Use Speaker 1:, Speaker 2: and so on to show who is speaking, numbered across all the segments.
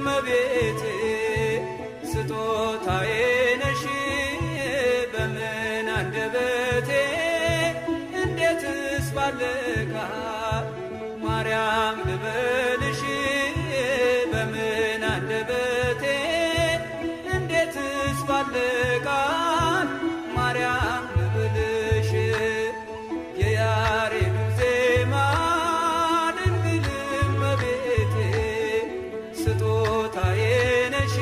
Speaker 1: እመቤቴ ስጦታዬ ነሽ በምን አንደበቴ እንዴትስ ባልቃል ማርያም ልበልሽ በምን አንደበቴ እንዴትስ ባልቃል ማርያም ልበልሽ የያሬዱ ዜማ ድንግል እመቤቴ ስጦታዬ ነሽ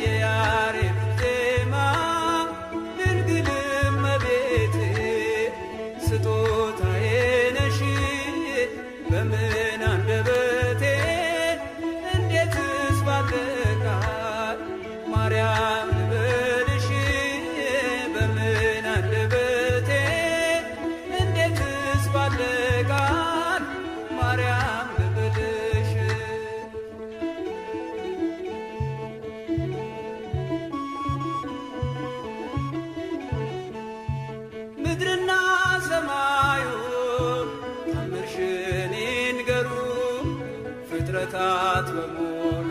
Speaker 1: የያሬዱ ዜማ ድንግል እመቤቴ ስጦታዬ ነሽ በምን አንደበቴ እንዴትስ ባልቃል ማርያም ልበልሽ በምን አንደበቴ እንዴትስ ባልቃል ማርያም ልበልሽ ምድርና ሰማዩ ታምርሽን ይንገሩ ፍጥረታት በሙሉ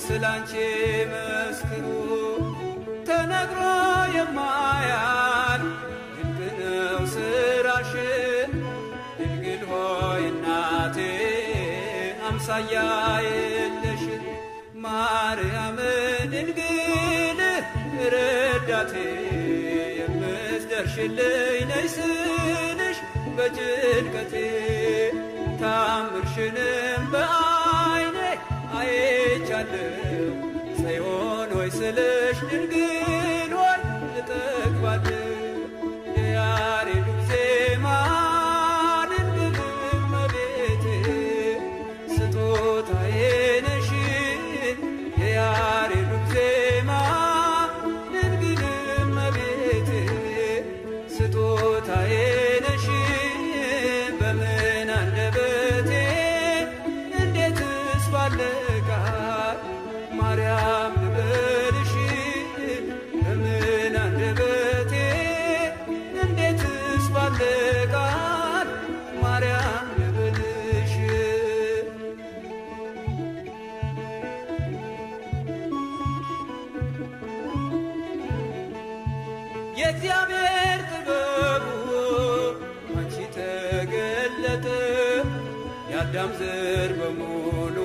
Speaker 1: ስላንቺ መስክሩ ተነግሮ የማያልቅ ድንቅ ነው ስራሽ ድንግል ሆይ እናቴ አምሳያ የለሽ ማርያም ድንግል ረዳቴ የምትደርሽልኝ ነይ ስልሽ በጭንቀቴ ታምርሽንም በዓይኔ አይቻለሁ ጽዮን ሆይ ስልሽ ድንግል ሆይ እጠግባለሁ የያሬዱ ዜማ ድንግል እመቤቴ ስጦታዬ ነሽ የያሬዱ ዜማ ድንግል እመቤቴ ስጦታዬ ነሽ በምን አንደበቴ እንዴትስ ባልቃል ማርያም ልበልሽ በምን አንደበቴ እንዴትስ ባልቃል ማርያም ልበልሽ የእግዚአብሔር ጥበቡ አንቺ ተገለጠ የአዳም ዘር በሙሉ